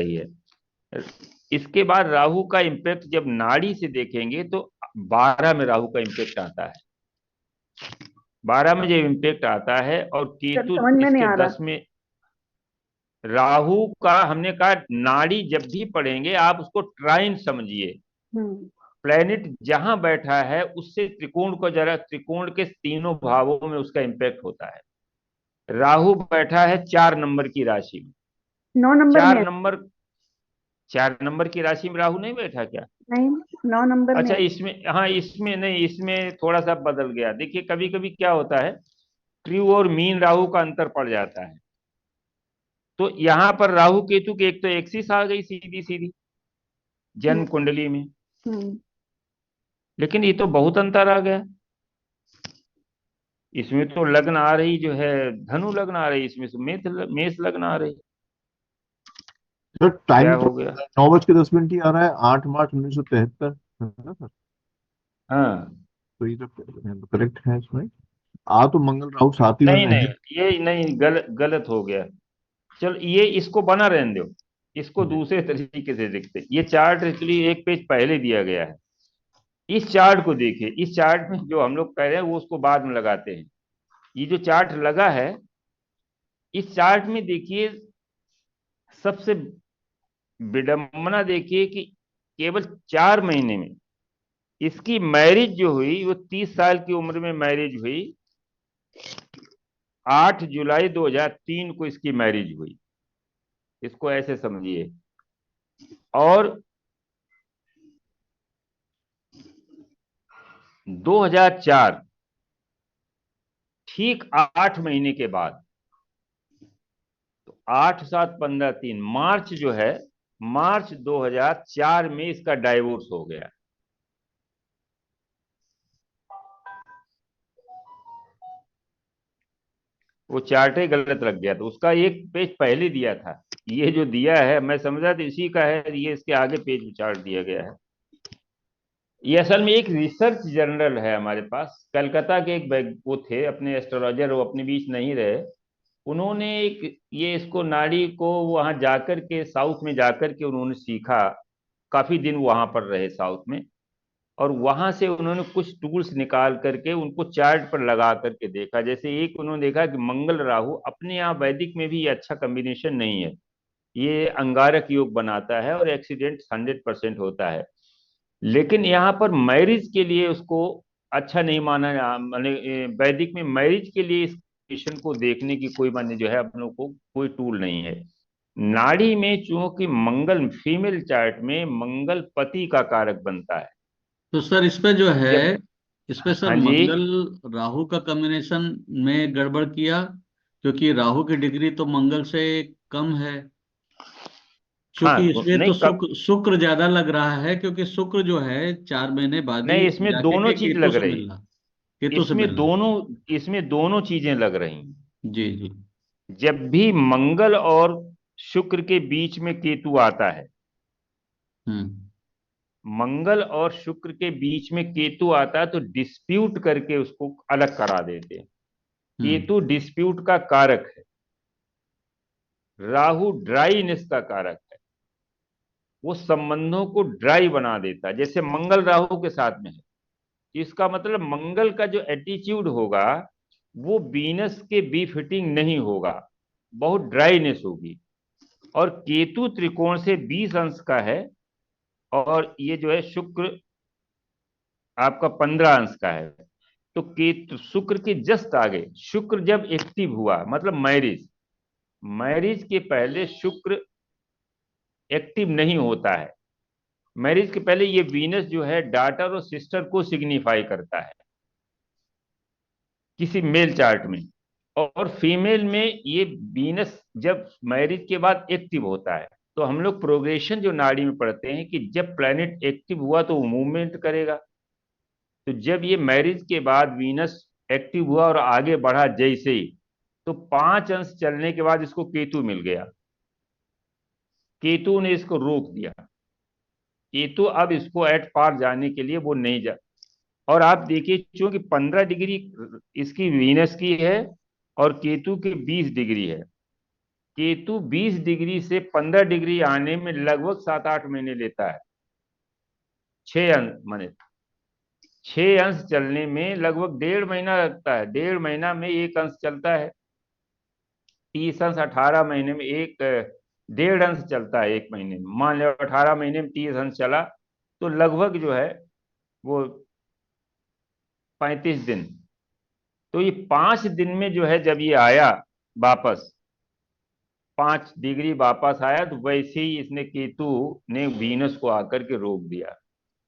सही है। इसके बाद राहु का इम्पैक्ट जब नाड़ी से देखेंगे तो 12 में राहु का इम्पैक्ट आता है। 12 में जब इम्पैक्ट आता है और सर केतु समझ में नहीं इसके आ रहा। 10 में। राहु का हमने कहा नाड़ी जब भी पढ़ेंगे आप उसको ट्राइन समझिए। हम्म। प्लेनेट जहां बैठा है उससे त्रिकोण को जरा, त्रिकोण के तीनों भावों में उसका इम्पैक्ट होता है। राहु बैठा है 4 नंबर की राशि में। 9 नंबर में चार है। नंबर 4 नंबर की राशि में राहु नहीं बैठा क्या? नहीं, 9 नंबर में अच्छा, है। इसमें, हाँ इसमें नहीं, इसमें थोड़ा सा बदल गया। देखिए कभी कभी क्या होता है, ट्रू और मीन राहु का अंतर पड़ जाता है। तो यहां पर राहु केतु की एक तो एक्सिस आ गई सीधी सीधी हम्म। जन्म कुंडली में। हम्म। लेकिन ये तो बहुत अंतर आ गया। इसमें तो लग्न आ रही जो है, धनु लग्न आ रही, इसमें से मेष लग्न आ रही। सर क्या टाइम तो हो गया? 9:10 ही आ रहा है, 8 मार्च 1973, है ना सर? हाँ। तो ये तो करेक्ट है इसमें। आ तो मंगल राहु सातवें नहीं में नहीं, है। ये नहीं, गलत गलत हो गया। चल ये इसको बना रहने दो। इसको जी। दूसरे तरीके से देखते, ये चार्ट एक्चुअली एक पेज पहले दिया गया है। इस चार्ट को देखिए, इस चार्ट में जो हम लोग कह रहे हैं वो उसको बाद में लगाते हैं। ये जो चार्ट लगा है, इस चार्ट में देखिए सबसे विडंबना देखिए कि केवल 4 महीने में इसकी मैरिज जो हुई, वो 30 साल की उम्र में मैरिज हुई। 8 जुलाई 2003 को इसकी मैरिज हुई। इसको ऐसे समझिए। और 2004, ठीक 8 महीने के बाद, तो 8 7 15 3 मार्च जो है, मार्च 2004 में इसका डाइवोर्स हो गया। वो चार्ट ही गलत लग गया, तो उसका एक पेज पहले दिया था। ये जो दिया है मैं समझा था इसी का है, ये इसके आगे पेज में चार्ट दिया गया है। ये असल में एक रिसर्च जर्नल है हमारे पास। कलकत्ता के एक वो थे अपने एस्ट्रोलॉजर, वो अपने बीच नहीं रहे। उन्होंने एक, ये इसको नाड़ी को वहां जाकर के, साउथ में जाकर के उन्होंने सीखा। काफी दिन वहां पर रहे साउथ में। और वहां से उन्होंने कुछ टूल्स निकाल करके उनको चार्ट पर लगा करके देखा। जैसे एक उन्होंने देखा कि मंगल राहु अपने यहाँ वैदिक में भी ये अच्छा कॉम्बिनेशन नहीं है। ये अंगारक योग बनाता है और एक्सीडेंट 100% होता है। लेकिन यहाँ पर मैरिज के लिए उसको अच्छा नहीं माना माने वैदिक में मैरिज के लिए इस क्वेश्चन को देखने की कोई माने जो है अपनों को कोई टूल नहीं है। नाड़ी में चूंकि मंगल, फीमेल चार्ट में मंगल पति का कारक बनता है। तो सर इस पे जो है, जब, इस पे सर हाँ जी, मंगल राहु का कॉम्बिनेशन में गड़बड़ किया, क्योंकि राहु की डिग्री तो मंगल से कम है। हाँ क्योंकि इसमें तो नहीं कब, शुक्र शुक्र ज्यादा लग रहा है, क्योंकि शुक्र जो है 4 महीने बाद ही नहीं इसमें जाके दोनों के चीज केतु लग से रही। मिल रहा, केतु से इसमें मिल रहा। दोनों इसमें दोनों चीजें लग रही। जी जी। जब भी मंगल और शुक्र के बीच में केतु आता है, हम्म। मंगल और शुक्र के बीच में केतु आता है तो डिस्प्यूट करके उसको अलग करा देते हैं। हम्म। केतु डिस्प्यूट का कारक है। राहु ड्राईनेस का कारक है। वो संबंधों को ड्राई बना देता है। जैसे मंगल राहु के साथ में है, इसका मतलब मंगल का जो एटीट्यूड होगा वो वीनस के बी फिटिंग नहीं होगा, बहुत ड्राईनेस होगी। और केतु त्रिकोण से 20 अंश का है, और ये जो है शुक्र आपका 15 अंश का है। तो केतु शुक्र के जस्ट आगे, शुक्र जब एक्टिव हुआ मतलब मैरिज, मैरिज के पहले शुक्र एक्टिव नहीं होता है। मैरिज के पहले ये वीनस जो है डॉटर और सिस्टर को सिग्निफाई करता है किसी मेल चार्ट में। और फीमेल में ये वीनस जब मैरिज के बाद एक्टिव होता है, तो हम लोग प्रोग्रेशन जो नाड़ी में पढ़ते हैं कि जब प्लैनेट एक्टिव हुआ तो वो मूवमेंट करेगा। तो जब ये मैरिज के बाद वीनस एक्टिव हुआ और आगे बढ़ा जैसे ही, तो 5 अंश चलने के बाद इसको केतु मिल गया। केतु ने इसको रोक दिया। केतु अब इसको एट पार जाने के लिए वो नहीं जा। और आप देखिए चूंकि 15 डिग्री इसकी वीनस की है और केतु की 20 डिग्री है, केतु 20 डिग्री से 15 डिग्री आने में लगभग 7-8 महीने लेता है। 6 अंश माने 6 अंश चलने में लगभग 1.5 महीना लगता है। 1.5 महीना में 1 अंश चलता है। 30 अंश 18 महीने में 1.5 अंश चलता है 1 महीने में। मान लो 18 महीने में 30 अंश चला तो लगभग जो है वो 35 दिन। तो ये 5 दिन में जो है जब ये आया वापस 5 डिग्री वापस आया, तो वैसे ही इसने केतु ने वीनस को आकर के रोक दिया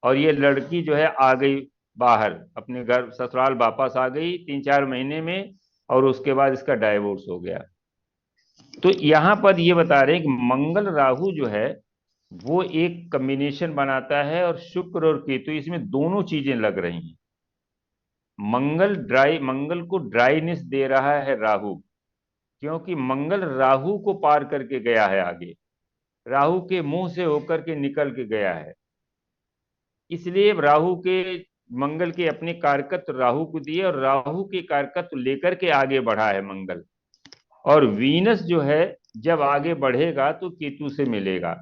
और ये लड़की जो है आ गई बाहर, अपने घर ससुराल वापस आ गई 3-4 महीने में, और उसके बाद इसका डाइवोर्स हो गया। तो यहां पर ये बता रहे हैं कि मंगल राहु जो है वो एक कॉम्बिनेशन बनाता है, और शुक्र और केतु इसमें दोनों चीजें लग रही हैं। मंगल को ड्राईनेस दे रहा है राहु, क्योंकि मंगल राहु को पार करके गया है आगे, राहु के मुंह से होकर के निकल के गया है। इसलिए मंगल के अपने कारकत्व राहु को दिए और राहु के कारकत्व लेकर के आगे बढ़ा है मंगल। और वीनस जो है जब आगे बढ़ेगा तो केतु से मिलेगा।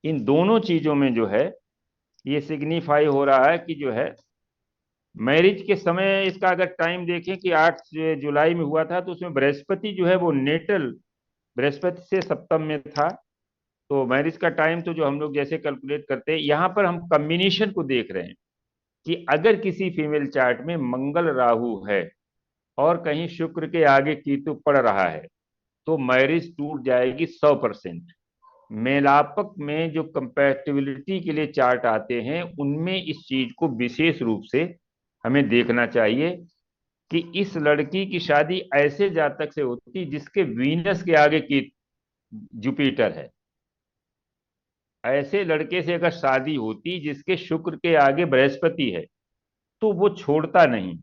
इन दोनों चीजों में जो है ये सिग्निफाई हो रहा है कि जो है मैरिज के समय इसका अगर टाइम देखें कि 8 जुलाई में हुआ था, तो उसमें बृहस्पति जो है वो नेटल बृहस्पति से सप्तम में था। तो मैरिज का टाइम तो जो हम लोग जैसे कैलकुलेट करते हैं, यहाँ पर हम कॉम्बिनेशन को देख रहे हैं कि अगर किसी फीमेल चार्ट में मंगल राहु है और कहीं शुक्र के आगे केतु पड़ रहा है तो मैरिज टूट जाएगी 100%। मेलापक में जो कंपैटिबिलिटी के लिए चार्ट आते हैं उनमें इस चीज को विशेष रूप से हमें देखना चाहिए कि इस लड़की की शादी ऐसे जातक से होती जिसके वीनस के आगे की जुपिटर है। ऐसे लड़के से अगर शादी होती जिसके शुक्र के आगे बृहस्पति है तो वो छोड़ता नहीं।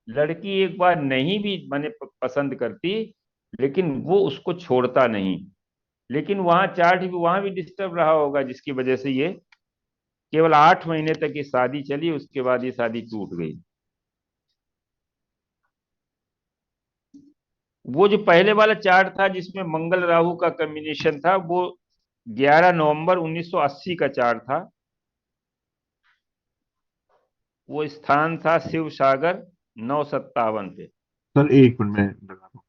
लड़की एक बार नहीं भी माने पसंद करती, लेकिन वो उसको छोड़ता नहीं। लेकिन वहां चार्ट भी वहां भी डिस्टर्ब रहा होगा, जिसकी वजह से ये केवल 8 महीने तक ये शादी चली, उसके बाद ये शादी टूट गई। वो जो पहले वाला चार्ट था जिसमें मंगल राहु का कॉम्बिनेशन था, वो 11 नवंबर 1980 का चार्ट था। वो स्थान था शिव सागर 957 पे। सर एक मिनट में लगा रहा हूँ।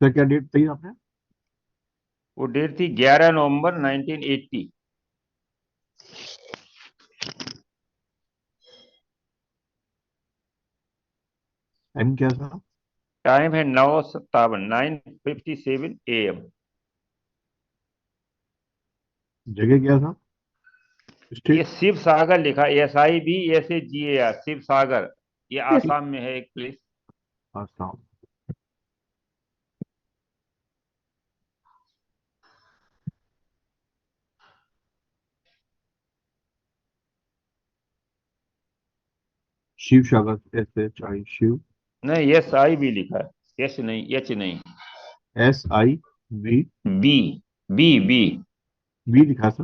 सर क्या डेट थी आपने? वो डेट थी 11 नवंबर 1980। टाइम क्या था? टाइम है 9:57 9:57 AM। जगह क्या था? ये स्टेट? शिव सागर लिखा, SIVSAGAR, शिव सागर। ये आसाम में है एक प्लेस। आसाम। शिव सागर, SHI शिव। नहीं, SI भी लिखा है, S नहीं, H नहीं। SIV। B B B B लिखा सर।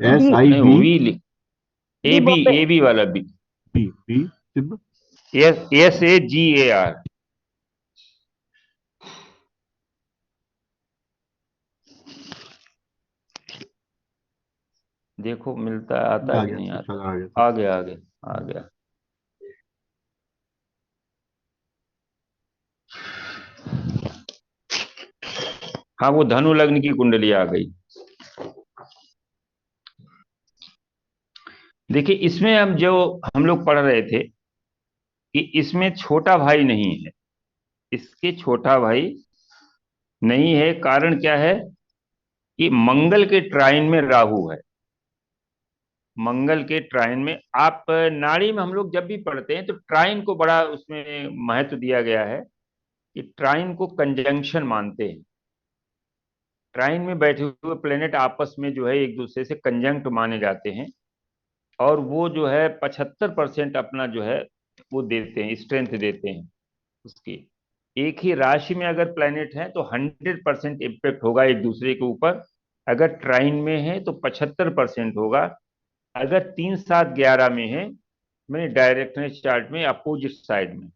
हाँ, नहीं SIV। वो वी लिख, B A B Bombay. A B वाला B. B B Singh. SAGAR। देखो मिलता है, आता आ है कि गया, नहीं शिव आता। सागर आ गया सर। आ गया आ गया आ गया। हाँ, वो धनु लग्न की कुंडली आ गई। देखिए इसमें हम लोग पढ़ रहे थे कि इसमें छोटा भाई नहीं है। इसके छोटा भाई नहीं है। कारण क्या है कि मंगल के ट्राइन में राहु है। मंगल के ट्राइन में, आप नाड़ी में हम लोग जब भी पढ़ते हैं तो ट्राइन को बड़ा उसमें महत्व दिया गया है कि ट्राइन को कंजंक्शन मानते हैं। ट्राइन में बैठे हुए प्लेनेट आपस में जो है एक दूसरे से कंजंक्ट माने जाते हैं, और वो जो है 75% अपना जो है वो देते हैं, स्ट्रेंथ देते हैं उसकी। एक ही राशि में अगर प्लेनेट है तो 100% इम्पेक्ट होगा एक दूसरे के ऊपर। अगर ट्राइन में है तो 75% होगा। अगर 3 7 11 में है, मैंने डायरेक्टनेस चार्ट में अपोजिट साइड में,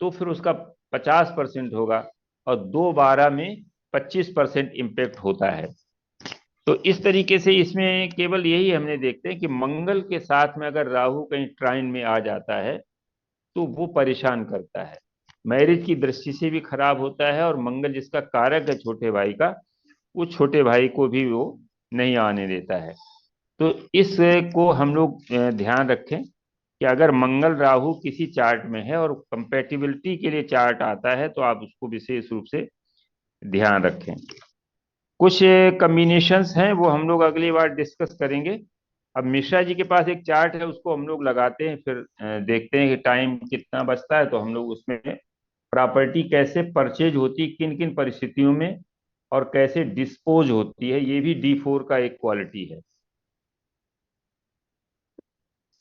तो फिर उसका 50% होगा। और 2 12 में 25% इम्पेक्ट होता है। तो इस तरीके से इसमें केवल यही हमने देखते हैं कि मंगल के साथ में अगर राहु कहीं ट्राइन में आ जाता है तो वो परेशान करता है, मैरिज की दृष्टि से भी खराब होता है। और मंगल जिसका कारक है छोटे भाई का, वो छोटे भाई को भी वो नहीं आने देता है। तो इस को हम लोग ध्यान रखें कि अगर मंगल राहु किसी चार्ट में है और कंपैटिबिलिटी के लिए चार्ट आता है तो आप उसको विशेष रूप से ध्यान रखें। कुछ कॉम्बिनेशंस हैं वो हम लोग अगली बार डिस्कस करेंगे। अब मिश्रा जी के पास एक चार्ट है, उसको हम लोग लगाते हैं, फिर देखते हैं कि टाइम कितना बचता है तो हम लोग उसमें प्रॉपर्टी कैसे परचेज होती है, किन किन परिस्थितियों में, और कैसे डिस्पोज होती है। ये भी D4 का एक क्वालिटी है।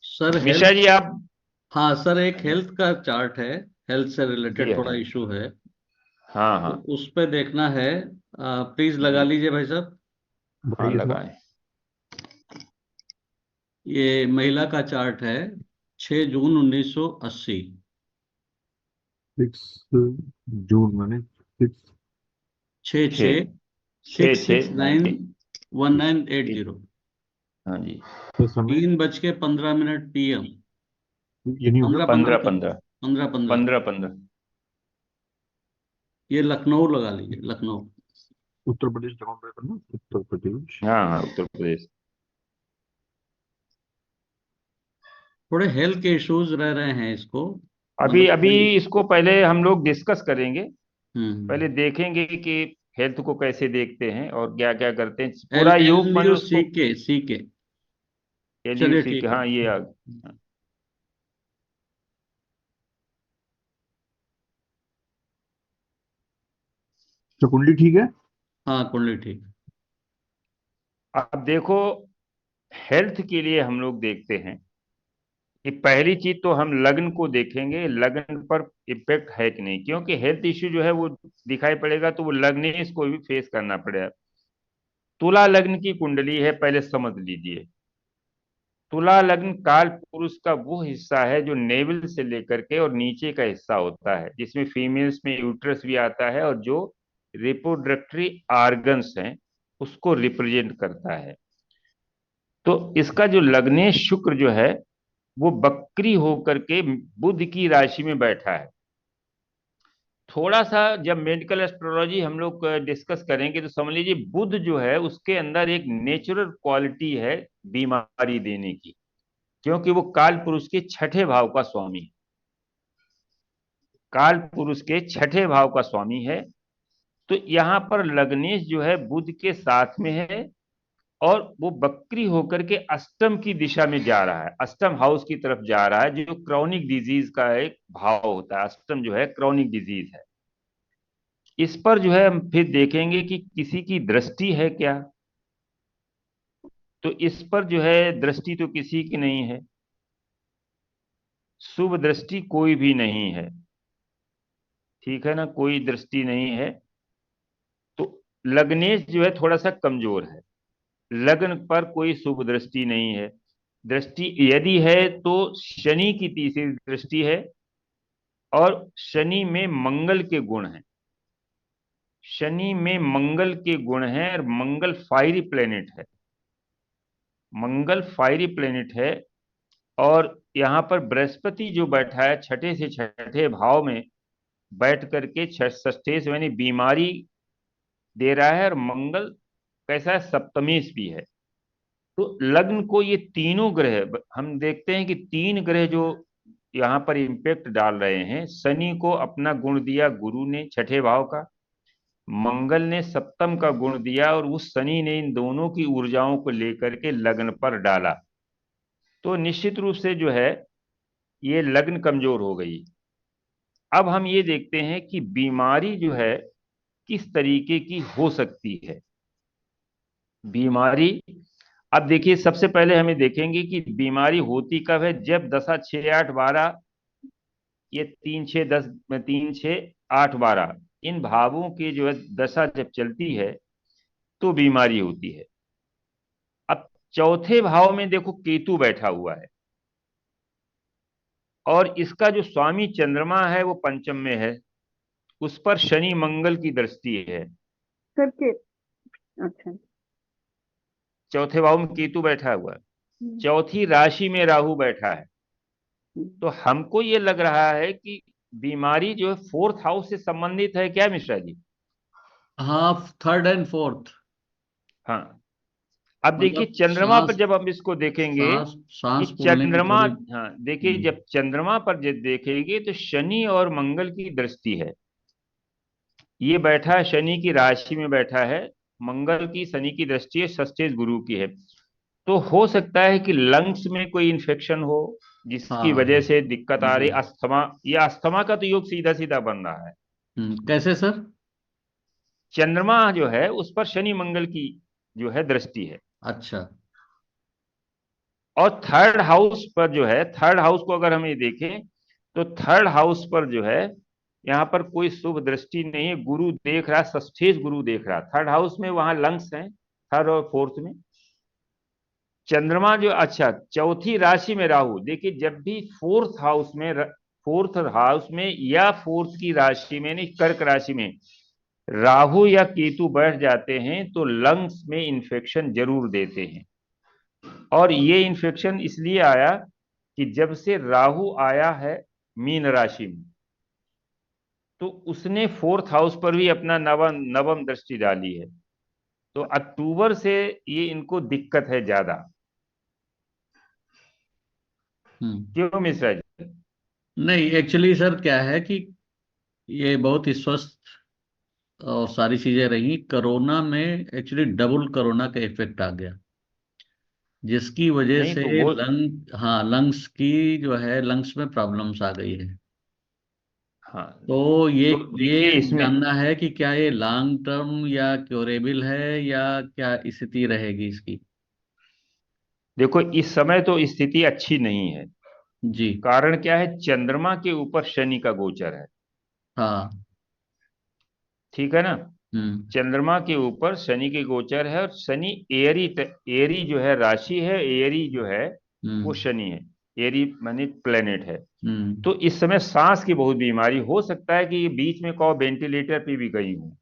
सर मिश्रा हेल्थ, जी आप। हाँ सर, एक हेल्थ का चार्ट है, हेल्थ से जी रिलेटेड थोड़ा हाँ। इशू है, हाँ तो हाँ। उस पे देखना है। प्लीज लगा जी। लीजिए भाई साहब। हाँ बताइए सर। लगाएं। ये महिला का चार्ट है, 6 जून 1980। 6 जून मैंने 6। 6 छः 6 छः 6 6 छः 9 19। 1980। हाँ जी। तो समय 3:15 PM। ये नहीं होगा। 15 15 पंद्रह पंद्रह 15 15। 15 15। ये लखनऊ लगा लीजिए, लखनऊ। उत्तर प्रदेश जमा पे करना, उत्तर प्रदेश। हाँ हाँ, उत्तर प्रदेश। थोड़े हेल्थ के इश्यूज रह रहे हैं इसको, अभी मतलब अभी इसको पहले हम लोग डिस्कस करेंगे। हम्म। पहले देखेंगे कि हेल्थ को कैसे देखते हैं और क्या क्या करते हैं, एल पूरा एल योग मन यू सी उसको। के सी के चलिए LUC के, ठीक है। हाँ ये आ। तो कुंडली ठीक है। हाँ कुंडली ठीक। अब देखो, हेल्थ के लिए हम लोग देखते हैं कि पहली चीज तो हम लग्न को देखेंगे, लग्न पर इफेक्ट है कि नहीं, क्योंकि हेल्थ इश्यू जो है वो दिखाई पड़ेगा तो वो लग्नेश को भी फेस करना पड़ेगा। तुला लग्न की कुंडली है, पहले समझ लीजिए। तुला लग्न काल पुरुष का वो हिस्सा है जो नेवल से लेकर के और नीचे का हिस्सा होता है, जिसमें फीमेल्स में यूट्रस भी आता है, और जो रिप्रोडक्टरी आर्गन्स हैं उसको रिप्रेजेंट करता है। तो इसका जो लग्नेश शुक्र जो है वो बकरी होकर के बुध की राशि में बैठा है। थोड़ा सा जब मेडिकल एस्ट्रोलॉजी हम लोग डिस्कस करेंगे तो समझ लीजिए बुध जो है उसके अंदर एक नेचुरल क्वालिटी है बीमारी देने की, क्योंकि वो काल पुरुष के छठे भाव का स्वामी है। काल पुरुष के छठे भाव का स्वामी है। तो यहाँ पर लग्नेश जो है बुध के साथ में है, और वो बकरी होकर के अष्टम की दिशा में जा रहा है, अष्टम हाउस की तरफ जा रहा है, जो क्रॉनिक डिजीज का एक भाव होता है। अष्टम जो है क्रॉनिक डिजीज है। इस पर जो है हम फिर देखेंगे कि किसी की दृष्टि है क्या। तो इस पर जो है दृष्टि तो किसी की नहीं है, शुभ दृष्टि कोई भी नहीं है, ठीक है ना, कोई दृष्टि नहीं है। तो लग्नेश जो है थोड़ा सा कमजोर है, लग्न पर कोई शुभ दृष्टि नहीं है। दृष्टि यदि है तो शनि की तीसरी दृष्टि है, और शनि में मंगल के गुण हैं। शनि में मंगल के गुण हैं, और मंगल फायरी प्लेनेट है। मंगल फायरी प्लेनेट है। और यहाँ पर बृहस्पति जो बैठा है छठे से छठे भाव में बैठ करके षष्ठे से यानी बीमारी दे रहा है, और मंगल कैसा है, सप्तमेश भी है। तो लग्न को ये तीनों ग्रह, हम देखते हैं कि 3 ग्रह जो यहाँ पर इम्पेक्ट डाल रहे हैं। शनि को अपना गुण दिया गुरु ने छठे भाव का, मंगल ने सप्तम का गुण दिया, और उस शनि ने इन दोनों की ऊर्जाओं को लेकर के लग्न पर डाला। तो निश्चित रूप से जो है ये लग्न कमजोर हो गई। अब हम ये देखते हैं कि बीमारी जो है किस तरीके की हो सकती है। बीमारी, अब देखिए सबसे पहले हमें देखेंगे कि बीमारी होती कब है। जब दशा 6 8 12, ये 3 6 10 में 3 6 8 12 इन भावों की जो है दशा जब चलती है, तो बीमारी होती है। अब चौथे भाव में देखो केतु बैठा हुआ है, और इसका जो स्वामी चंद्रमा है वो पंचम में है, उस पर शनि मंगल की दृष्टि है। सर के अच्छा। चौथे भाव में केतु बैठा हुआ है, हम्म, चौथी राशि में राहु बैठा है। हम्म। तो हमको ये लग रहा है कि बीमारी जो है फोर्थ हाउस से संबंधित है क्या मिश्रा जी? हाँ, थर्ड एंड फोर्थ। हाँ। अब देखिए मतलब चंद्रमा पर सांस जब हम इसको देखेंगे सांस कि सांस फूलने की चंद्रमा, थोड़ी। हाँ देखिए हम्म, जब चंद्रमा पर जब देखेंगे तो शनि और मंगल की दृष्टि है। ये बैठा है, शनि की राशि में बैठा है, मंगल की शनि की दृष्टि है, षष्ठेश गुरु की है। तो हो सकता है कि लंग्स में कोई इन्फेक्शन हो, जिसकी हाँ वजह से दिक्कत आ जी। रही, अस्थमा। ये अस्थमा का तो योग सीधा सीधा बन रहा है। कैसे सर? चंद्रमा जो है उस पर शनि मंगल की जो है दृष्टि है। अच्छा। और थर्ड हाउस पर जो है, थर्ड हाउस को अगर हम ये देखें तो थर्ड हाउस पर जो है यहाँ पर कोई शुभ दृष्टि नहीं है। गुरु देख रहा, षष्ठेश गुरु देख रहा थर्ड हाउस में, वहां लंग्स हैं थर्ड और फोर्थ में। चंद्रमा जो, अच्छा चौथी राशि में राहु, देखिए जब भी फोर्थ हाउस में या फोर्थ की राशि में नहीं, कर्क राशि में राहु या केतु बैठ जाते हैं तो लंग्स में इंफेक्शन जरूर देते हैं। और ये इन्फेक्शन इसलिए आया कि जब से राहु आया है मीन राशि में, तो उसने फोर्थ हाउस पर भी अपना नवम नवम दृष्टि डाली है। तो अक्टूबर से ये इनको दिक्कत है ज्यादा। हम्म क्यों मिश्रा जी? नहीं, एक्चुअली सर क्या है कि ये बहुत ही स्वस्थ और सारी चीजें रही। कोरोना में एक्चुअली डबल कोरोना का इफेक्ट आ गया, जिसकी वजह नहीं से तो वो, लंग्स की जो है, लंग्स में प्रॉब्लम्स आ गई है। हाँ तो ये तो देखिए ये इसमें, जानना है कि क्या ये लॉन्ग टर्म या क्योरेबल है, या क्या स्थिति रहेगी इसकी। देखो इस समय तो स्थिति अच्छी नहीं है। जी। कारण क्या है, चंद्रमा के ऊपर शनि का गोचर है। हाँ। ठीक है ना? हम्म चंद्रमा के ऊपर शनि के गोचर है, और शनि एरी, एरी जो है राशि है, एरी जो है वो हम्म शनि है। एरी माने प्लेनेट है। हम्म तो इस समय सांस की बहुत बीमारी हो सकता है कि ये बीच में कहो वेंटिलेटर पे भी गई हूँ।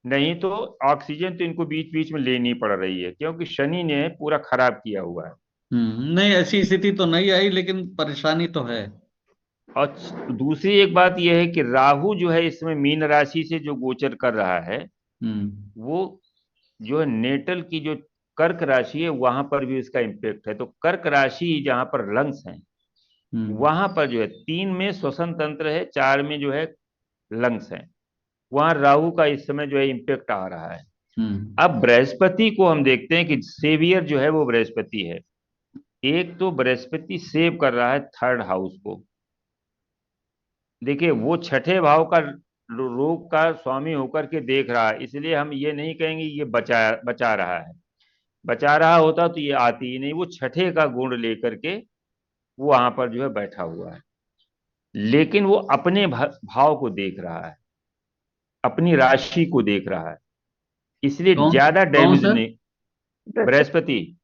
नहीं तो ऑक्सीजन तो इनको बीच बीच में लेनी पड़ रही है, क्योंकि शनि ने पूरा खराब किया हुआ है। नहीं, ऐसी स्थिति तो नहीं आई, लेकिन परेशानी तो है। और दूसरी एक बात यह है कि राहु जो है इसमें मीन राशि से जो गोचर कर रहा है, हम्म वो जो है नेटल की जो कर्क राशि है वहां पर भी इसका इम्पेक्ट है। तो कर्क राशि जहां पर लंग्स हैं, हम्म वहां पर जो है 3 में श्वसन तंत्र है, 4 में जो है लंग्स है, वहां राहु का इस समय जो है इम्पेक्ट आ रहा है। हम्म अब बृहस्पति को हम देखते हैं कि सेवियर जो है वो बृहस्पति है। एक तो बृहस्पति सेव कर रहा है थर्ड हाउस को। देखिए वो छठे भाव का रोग का स्वामी होकर के देख रहा है, इसलिए हम ये नहीं कहेंगे ये बचा बचा रहा है। बचा रहा होता तो ये आती ही नहीं। वो छठे का गुण लेकर के वो वहां पर जो है बैठा हुआ है, लेकिन वो अपने भाव को देख रहा है, अपनी राशि को देख रहा है, इसलिए कौन ज्यादा कौन डैमेज सर? नहीं। बृहस्पति। बृहस्पति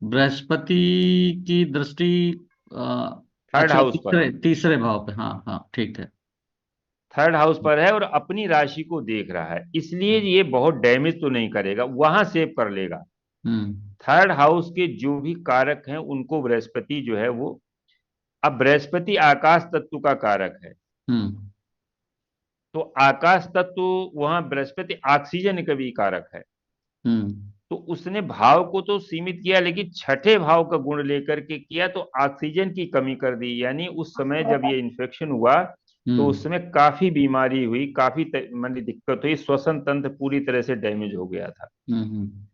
बृहस्पति की दृष्टि। थर्ड अच्छा, हाउस पर, तीसरे तीसरे भाव पे। हाँ हाँ, ठीक है। थर्ड हाउस पर है और अपनी राशि को देख रहा है, इसलिए ये बहुत डैमेज तो नहीं करेगा, वहां सेव कर लेगा। हम्म थर्ड हाउस के जो भी कारक हैं उनको बृहस्पति जो है वो, अब बृहस्पति आकाश तत्व का कारक है। हम्म तो आकाश तत्व, वहां बृहस्पति ऑक्सीजन का भी कारक है। हम्म तो उसने भाव को तो सीमित किया, लेकिन छठे भाव का गुण लेकर के किया तो ऑक्सीजन की कमी कर दी। यानी उस समय जब ये इन्फेक्शन हुआ तो हम्म उस समय काफी बीमारी हुई, काफी मानी दिक्कत हुई, श्वसन तंत्र पूरी तरह से डैमेज हो गया था। हम्म।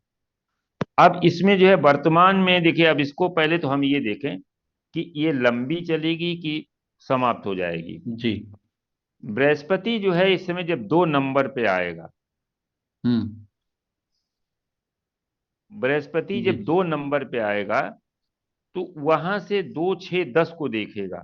अब इसमें जो है वर्तमान में देखिए, अब इसको पहले तो हम ये देखें कि ये लंबी चलेगी कि समाप्त हो जाएगी। जी। बृहस्पति जो है इस समय जब 2 नंबर पे आएगा, हम्म बृहस्पति जी। जब 2 नंबर पे आएगा तो वहां से 2 6 10 को देखेगा।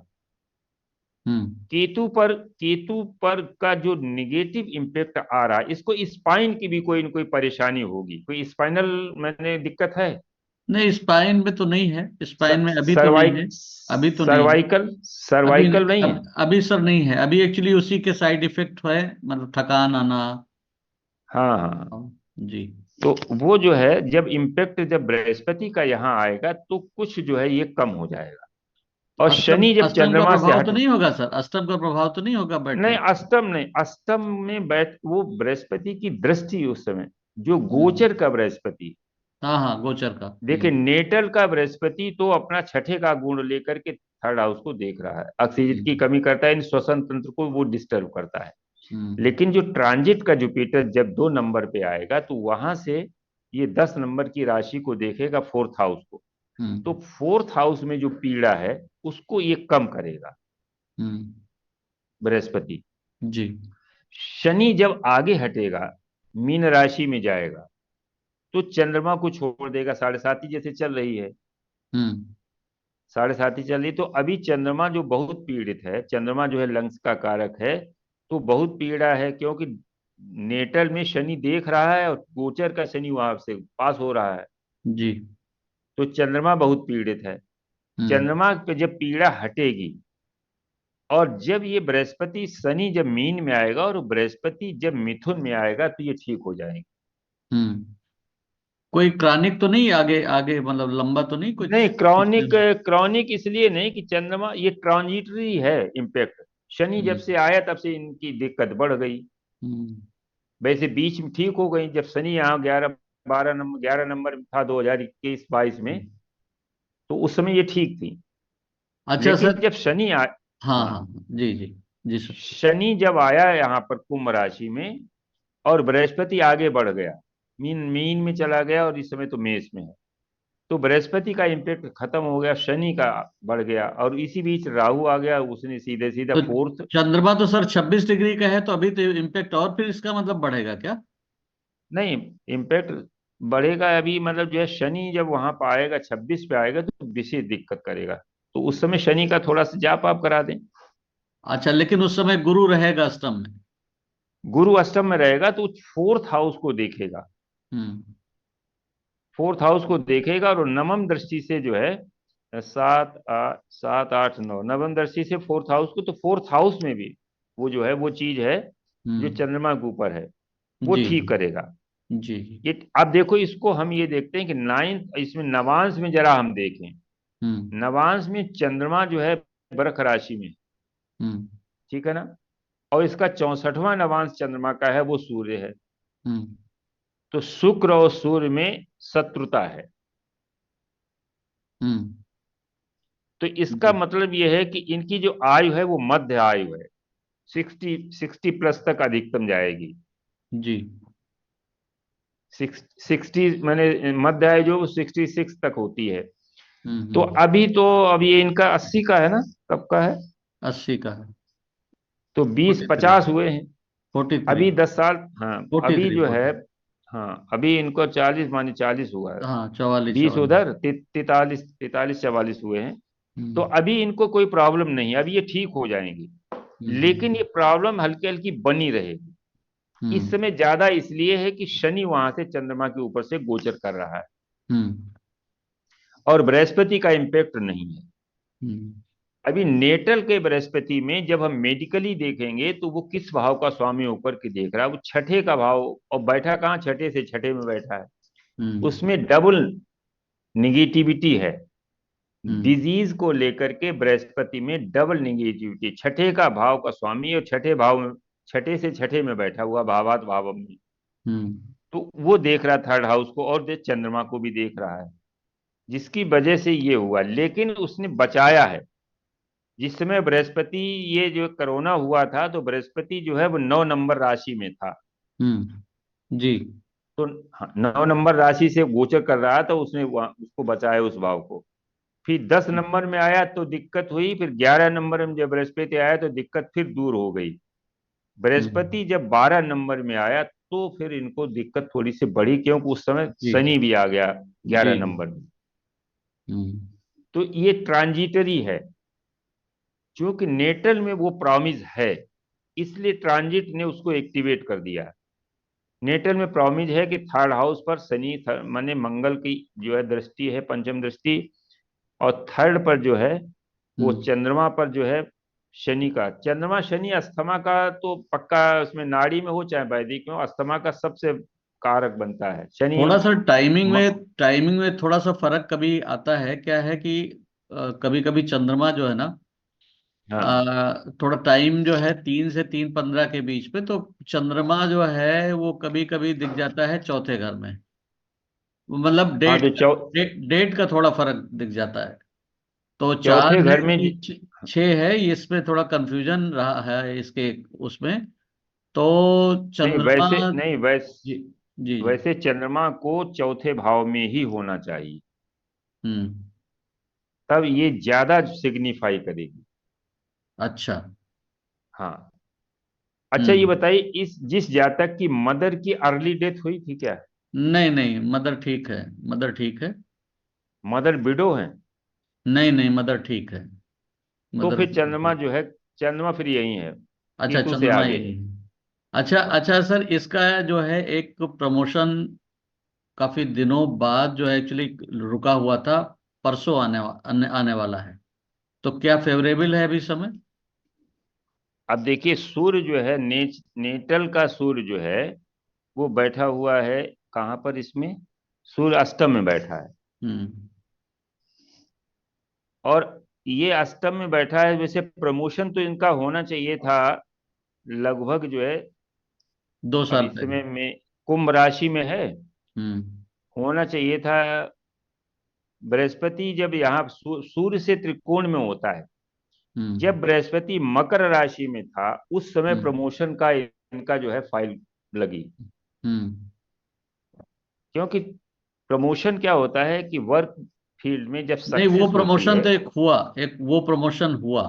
हम्म केतु पर का जो निगेटिव इम्पैक्ट आ रहा है, इसको स्पाइन की भी कोई न कोई परेशानी होगी, कोई स्पाइनल मैंने दिक्कत है। नहीं, स्पाइन में तो नहीं है, स्पाइन में अभी तो नहीं सर्वाइक है। अभी तो नहीं है। सर्वाइकल अभी सर्वाइकल नहीं है। अभी सर नहीं है, अभी एक्चुअली उसी के साइड इफेक्ट है, मतलब थकान आना। हाँ हाँ। जी। तो वो जो है, जब बृहस्पति का यहाँ आएगा तो कुछ जो है ये कम हो जाएगा। और अष्टम शनि जब अष्टम का चंद्रमा से प्रभाव तो हट, नहीं होगा सर, अष्टम का प्रभाव तो नहीं होगा बैठने नहीं का? अष्टम नहीं, अष्टम में बैठ वो बृहस्पति की दृष्टि उस समय, जो हम्म। गोचर का बृहस्पति। हाँ हाँ, गोचर का। देखिए नेटल का बृहस्पति तो अपना छठे का गुण लेकर के थर्ड हाउस को देख रहा है, ऑक्सीजन की हम्म कमी करता है, इन श्वसन तंत्र को वो डिस्टर्ब करता है। हम्म लेकिन जो ट्रांजिट का जुपिटर जब 2 नंबर पे आएगा तो वहां से ये 10 नंबर की राशि को देखेगा, फोर्थ हाउस को। तो हम्म फोर्थ हाउस में जो पीड़ा है उसको ये कम करेगा हम्म। बृहस्पति। जी। शनि जब आगे हटेगा, मीन राशि में जाएगा, तो चंद्रमा को छोड़ देगा, 7.5 जैसे चल रही है। हम्म 7.5 चल रही, तो अभी चंद्रमा जो बहुत पीड़ित है, चंद्रमा जो है लंग्स का कारक है, तो बहुत पीड़ा है, क्योंकि नेटल में शनि देख रहा है और गोचर का शनि वहां से पास हो रहा है। जी। तो चंद्रमा बहुत पीड़ित है। हम्म चंद्रमा पे जब पीड़ा हटेगी, और जब ये बृहस्पति शनि जब मीन में आएगा और बृहस्पति जब मिथुन में आएगा तो ये ठीक हो जाएंगे। हम्म। कोई क्रॉनिक तो नहीं आगे आगे, मतलब लंबा तो नहीं नहीं, कुछ क्रॉनिक इसमें? क्रॉनिक इसलिए नहीं कि चंद्रमा ये ट्रांजिटरी है इम्पैक्ट। शनि जब हम्म से आया तब से इनकी दिक्कत बढ़ गई। हम्म वैसे बीच में ठीक हो गई, जब शनि यहाँ 11 12 नंबर 11 नंबर में था 2021 22 में, हम्म। तो उस समय ये ठीक थी। अच्छा लेकिन सर। जब शनि आ हाँ हाँ हाँ, हाँ, जी जी। जी सर। शनि जब आया यहाँ पर कुंभ राशि में, और बृहस्पति आगे बढ़ गया, मीन मीन में चला गया, और इस समय तो मेष में है, तो बृहस्पति का इम्पैक्ट खत्म हो गया, शनि का बढ़ गया, और इसी बीच राहु आ गया, उसने सीधे सीधा तो फोर्थ। चंद्रमा तो सर 26 डिग्री का है, तो अभी तो इम्पैक्ट और फिर इसका मतलब बढ़ेगा क्या? नहीं, इम्पैक्ट बढ़ेगा अभी, मतलब जो है शनि जब वहां पर आएगा 26 पे आएगा तो विशेष दिक्कत करेगा। तो उस समय शनि का थोड़ा सा जाप आप करा दें। अच्छा, लेकिन उस समय गुरु रहेगा अष्टम में? गुरु अष्टम में रहेगा तो फोर्थ हाउस को देखेगा, हम्म फोर्थ हाउस को देखेगा, और नवम दृष्टि से जो है 7 8 नवम दृष्टि से फोर्थ हाउस को, तो फोर्थ हाउस में भी वो जो है वो चीज है जो हम्म। चंद्रमा के ऊपर है, वो जी ठीक करेगा। जी। ये अब देखो, इसको हम ये देखते हैं कि नाइन्थ इसमें नवांश में जरा हम देखें। हम्म नवांश में चंद्रमा जो है वृष राशि में, हम्म ठीक है ना, और इसका 64वां नवांश चंद्रमा का है, वो सूर्य है। हम्म तो शुक्र और सूर्य में शत्रुता है। हम्म। तो इसका जी मतलब यह है कि इनकी जो आयु है वो मध्य आयु है, 60 प्लस तक अधिकतम जाएगी। जी। 60 मैंने मध्य आयु जो 66 तक होती है। तो हम्म। अब ये इनका 80 का है ना, कब का है? 80 का है। तो बीस 43। पचास हुए हैं। 43। अभी 10 साल, हाँ, अभी 43 जो है, 43। हाँ अभी इनको 40 माने 40 हुआ है। हाँ, 44 बीस 44। उधर 43 44 44 हुए हैं। तो हम्म अभी इनको कोई प्रॉब्लम नहीं है, अभी ये ठीक हो जाएंगी। लेकिन हम्म ये प्रॉब्लम हल्की हल्की बनी रहेगी। इस हम्म समय ज्यादा इसलिए है कि शनि वहां से चंद्रमा के ऊपर से गोचर कर रहा है, हम्म और बृहस्पति का इम्पैक्ट नहीं है। हम्म अभी नेटल के बृहस्पति में जब हम मेडिकली देखेंगे तो वो किस भाव का स्वामी होकर के देख रहा है, वो छठे का भाव, और बैठा कहाँ, छठे से छठे में बैठा है। हम्म उसमें डबल निगेटिविटी है। हम्म डिजीज को लेकर के बृहस्पति में डबल निगेटिविटी, छठे का भाव का स्वामी, और छठे भाव में, छठे से छठे में बैठा हुआ, भावात भावम में। हम्म तो वो देख रहा थर्ड हाउस को, और चंद्रमा को भी देख रहा है, जिसकी वजह से ये हुआ। लेकिन उसने बचाया है। जिस समय बृहस्पति, ये जो कोरोना हुआ था, तो बृहस्पति जो है वो 9 नंबर राशि में था। जी। तो हाँ, 9 नंबर राशि से गोचर कर रहा था, उसने उसको बचाया उस भाव को। फिर 10 नंबर में आया तो दिक्कत हुई, फिर 11 नंबर में जब बृहस्पति आया तो दिक्कत फिर दूर हो गई। हम्म। बृहस्पति जब 12 नंबर में आया तो फिर इनको दिक्कत थोड़ी सी बढ़ी, क्योंकि उस समय जी शनि भी आ गया जी। 11 नंबर में। हम्म तो ये ट्रांजिटरी है। क्योंकि नेटल में वो प्रॉमिस है, इसलिए ट्रांजिट ने उसको एक्टिवेट कर दिया। नेटल में प्रॉमिस है कि थर्ड हाउस पर शनि माने मंगल की जो है दृष्टि है, पंचम दृष्टि, और थर्ड पर जो है वो चंद्रमा पर जो है शनि का। चंद्रमा शनि अस्थमा का तो पक्का, उसमें नाड़ी में हो चाहे वैदिक में हो, अस्थमा का सबसे कारक बनता है शनि। थोड़ा सा म, टाइमिंग में थोड़ा सा फर्क कभी आता है, क्या है कि कभी कभी चंद्रमा जो है ना, हाँ थोड़ा टाइम जो है 3 से 3:15 के बीच में, तो चंद्रमा जो है वो कभी कभी दिख जाता है चौथे घर में। मतलब हाँ, तो डेट का थोड़ा फर्क दिख जाता है। तो चार चौथे है घर में कि छह है, इसमें थोड़ा कंफ्यूजन रहा है इसके उसमें। तो नहीं चंद्रमा। वैसे, नहीं जी जी जी। वैसे चंद्रमा को चौथे भाव में ही होना चाहिए, हम्म। तब ये ज्यादा सिग्निफाई करेगी। अच्छा। हाँ। अच्छा ये हम्म। बताइए, इस जिस जातक की मदर की अर्ली डेथ हुई थी क्या? नहीं नहीं, मदर ठीक है। मदर ठीक है। मदर विडो है? नहीं नहीं, मदर ठीक है। तो मदर फिर बिल्कुल चंद्रमा ठीक। जो है, चंद्रमा फिर यही है, अच्छा, केतु से चंद्रमा आगे यही है। है। अच्छा हाँ। अच्छा सर, इसका जो है एक प्रमोशन काफी दिनों बाद जो है एक्चुअली रुका हुआ था, परसों आने वाला है। तो क्या फेवरेबल है अभी समय? अब देखिए, सूर्य जो है नेटल का सूर्य जो है वो बैठा हुआ है कहाँ पर इसमें? सूर्य अष्टम में बैठा है। हम्म। और ये अष्टम में बैठा है, वैसे प्रमोशन तो इनका होना चाहिए था लगभग जो है, 2 साल अब इस पहले। समय में कुंभ राशि में है, हम्म। होना चाहिए था। बृहस्पति जब यहाँ सूर्य से त्रिकोण में होता है, हम्म। जब बृहस्पति मकर राशि में था उस समय हम्म। प्रमोशन का इनका जो है फाइल लगी। हम्म। क्योंकि प्रमोशन क्या होता है कि वर्क फील्ड में जब नहीं, वो सक्सेस होती प्रमोशन है, तो एक हुआ, एक वो प्रमोशन हुआ।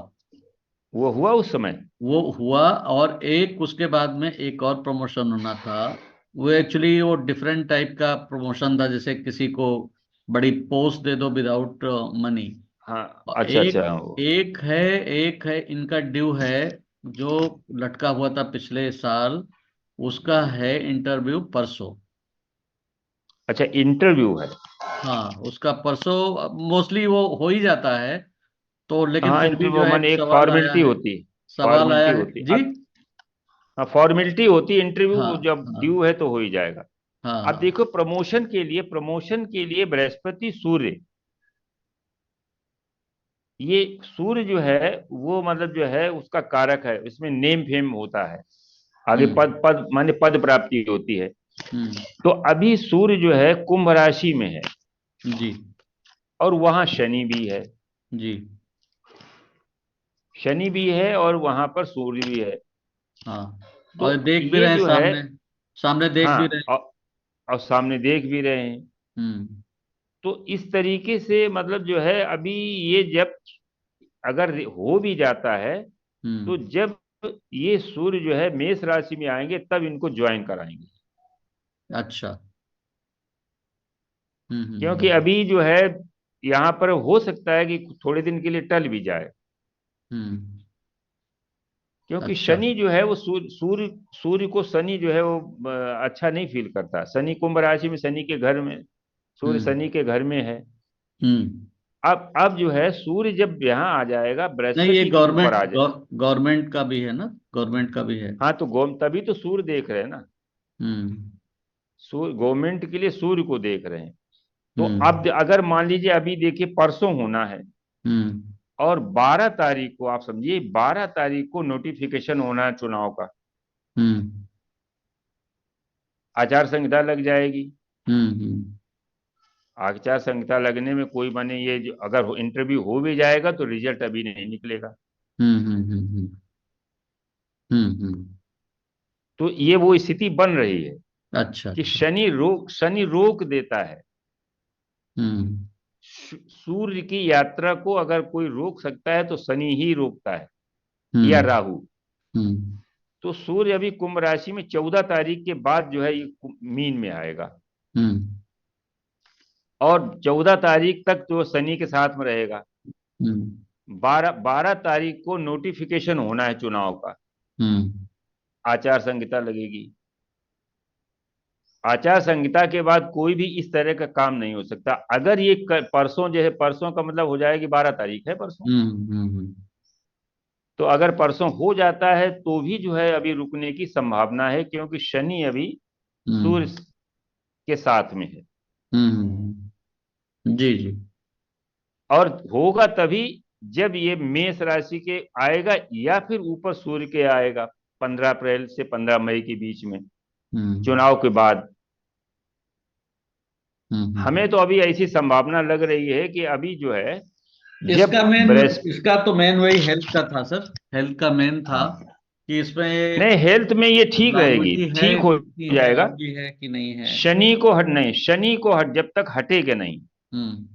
वो हुआ उस समय। वो हुआ, और एक उसके बाद में एक और प्रमोशन होना था। वो एक्चुअली वो डिफरेंट टाइप का प्रमोशन था, जैसे किसी को बड़ी पोस्ट दे दो विदाउट मनी। हाँ। अच्छा एक अच्छा। एक है इनका ड्यू है, जो लटका हुआ था पिछले साल, उसका है इंटरव्यू परसों। अच्छा इंटरव्यू है। हाँ, उसका परसों मोस्टली वो हो ही जाता है। तो लेकिन हाँ, फिर भी जो इंटरव्यू है माने एक एक सवाल आया फॉर्मेलिटी है। होती है। सवाल फॉर्मेलिटी आया है होती जी। है। हाँ, फॉर्मेलिटी होती है, हाँ इंटरव्यू जब हाँ ड्यू है तो हो ही जाएगा। हाँ अब हाँ। देखो, प्रमोशन के लिए बृहस्पति सूर्य, ये सूर्य जो है वो मतलब जो है उसका कारक है, इसमें नेम फेम होता है, आगे हम्म। पद पद माने पद प्राप्ति होती है। हम्म। तो अभी सूर्य जो है कुंभ राशि में है, जी और वहां शनि भी है। जी। शनि भी है और वहां पर सूर्य भी है। हाँ, तो और देख भी ये रहे हैं जो है, सामने। सामने देख भी हाँ, रहे हैं। और सामने देख भी रहे हैं। हम्म। तो इस तरीके से मतलब जो है अभी ये जब अगर हो भी जाता है, तो हम्म। जब ये सूर्य जो है मेष राशि में आएंगे तब इनको ज्वाइन कराएंगे। अच्छा। हम्म। क्योंकि अभी जो है यहाँ पर हो सकता है कि थोड़े दिन के लिए टल भी जाए। हम्म। क्योंकि अच्छा। शनि जो है वो सूर्य को शनि जो है वो अच्छा नहीं फील करता। शनि कुंभ राशि में, शनि के घर में, सूर्य हम्म। शनि के घर में है। हम्म। अब जो है सूर्य जब यहाँ आ जाएगा, नहीं, ये बृहस्पति के ऊपर गवर्नमेंट आ जाए। गवर्नमेंट का भी है ना, गवर्नमेंट का भी है। हाँ, तो गोम तभी तो सूर्य देख रहे हैं ना। हम्म। सूर्य गवर्नमेंट के लिए सूर्य को देख रहे हैं। तो हम्म। अब अगर मान लीजिए अभी देखिए परसों होना है, हम्म। और 12 तारीख को, आप समझिए 12 तारीख को नोटिफिकेशन होना है चुनाव का, हम्म। आचार संहिता लग जाएगी। हम्म। आचार संहिता लगने में कोई माने, ये जो अगर इंटरव्यू हो भी जाएगा तो रिजल्ट अभी नहीं निकलेगा। हम्म। हम्म। हम्म। तो ये वो स्थिति बन रही है अच्छा कि अच्छा। शनि रोक देता है। हम्म। सूर्य की यात्रा को अगर कोई रोक सकता है तो शनि ही रोकता है, या हम्म। राहु। हम्म। तो सूर्य अभी कुंभ राशि में 14 तारीख के बाद जो है ये मीन में आएगा, हम्म। और 14 तारीख तक तो शनि के साथ में रहेगा। हम्म। 12 तारीख को नोटिफिकेशन होना है चुनाव का, हम्म आचार संहिता लगेगी। आचार संहिता के बाद कोई भी इस तरह का काम नहीं हो सकता। अगर ये परसों जो है, परसों का मतलब हो जाएगी 12 तारीख है परसों, हम्म। तो अगर परसों हो जाता है तो भी जो है अभी रुकने की संभावना है, क्योंकि शनि अभी सूर्य हम्म के साथ में है। जी जी। और होगा तभी जब ये मेष राशि के आएगा या फिर ऊपर सूर्य के आएगा, 15 अप्रैल से 15 मई के बीच में, हम्म चुनाव के बाद। हम्म। हमें तो अभी ऐसी संभावना लग रही है कि अभी जो है जब इसका मेन बृहस्पति, इसका तो मेन वही हेल्थ का था सर। हेल्थ का मेन था हाँ, कि इसमें नहीं हेल्थ में ये ठीक रहेगी, नॉर्मलिटी है ठीक हो कि है जाएगा। अभी है कि नहीं है। शनि को हट नहीं, शनि को हट जब तक हटेगा नहीं, हम्म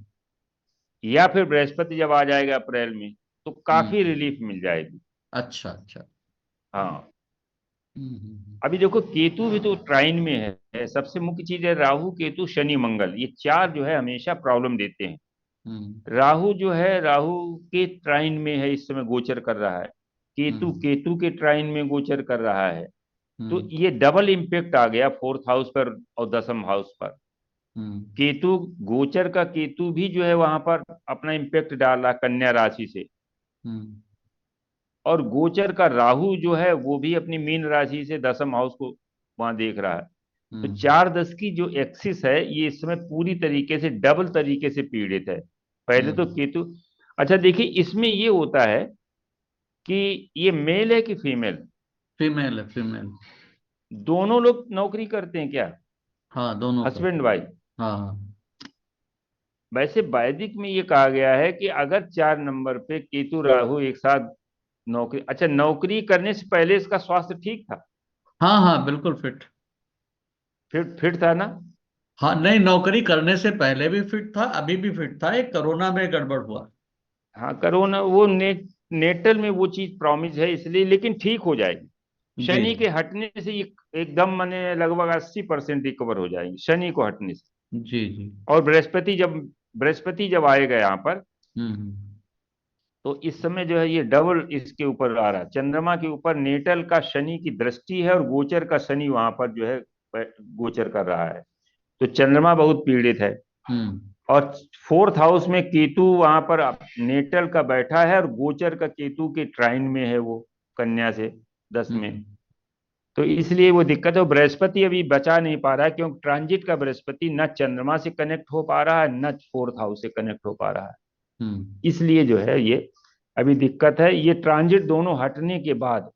या फिर बृहस्पति जब आ जाएगा अप्रैल में, तो काफी हम्म। रिलीफ मिल जाएगी। अच्छा अच्छा। हाँ, हम्म। अभी देखो केतु भी तो ट्राइन में है। सबसे मुख्य चीज है राहु केतु शनि मंगल, ये चार जो है हमेशा प्रॉब्लम देते हैं। हम्म राहु जो है, राहु के ट्राइन में है, इस समय गोचर कर रहा है। केतु हम्म केतु के ट्राइन में गोचर कर रहा है। तो हम्म ये डबल इम्पेक्ट आ गया फोर्थ हाउस पर और 10th हाउस पर। हम्म केतु, गोचर का केतु भी जो है वहां पर अपना इम्पेक्ट डाल रहा है कन्या राशि से, हम्म और गोचर का राहु जो है वो भी अपनी मीन राशि से 10th हाउस को वहां देख रहा है। तो हम्म 4-10 की जो एक्सिस है ये इस समय पूरी तरीके से डबल तरीके से पीड़ित है। पहले तो हम्म। केतु, अच्छा देखिए इसमें ये होता है कि ये मेल है कि फीमेल, फीमेल है फीमेल। दोनों लोग नौकरी करते हैं क्या, हाँ दोनों का। Husband wife? हाँ हाँ। वैसे वैदिक में ये कहा गया है कि अगर 4 नंबर पे केतु राहु एक साथ नौकरी, अच्छा नौकरी करने से पहले इसका स्वास्थ्य ठीक था, हाँ हाँ बिल्कुल फिट। फिट था ना? हाँ नहीं, नौकरी करने से पहले भी फिट था, अभी भी फिट था, एक कोरोना में गड़बड़ हुआ। हाँ, कोरोना वो नेटल में वो चीज प्रॉमिस है इसलिए, लेकिन ठीक हो जाएगी। जी शनि के हटने से ये एकदम माने लगभग 80% रिकवर हो जाएगी शनि को हटने से। जी जी। और बृहस्पति जब आएगा यहाँ पर, हम्म तो इस समय जो है ये डबल इसके ऊपर आ रहा है, चंद्रमा के ऊपर नेटल का शनि की दृष्टि है, और गोचर का शनि वहां पर जो है गोचर कर रहा है। तो चंद्रमा बहुत पीड़ित है। हम्म और फोर्थ हाउस में केतु वहां पर नेटल का बैठा है, और गोचर का केतु के ट्राइन में है वो, कन्या से 10 में। हम्म तो इसलिए वो दिक्कत है। बृहस्पति अभी बचा नहीं पा रहा है, क्योंकि ट्रांजिट का बृहस्पति न चंद्रमा से कनेक्ट हो पा रहा है, न फोर्थ हाउस से कनेक्ट हो पा रहा है। हम्म। इसलिए जो है ये अभी दिक्कत है। ये ट्रांजिट दोनों हटने के बाद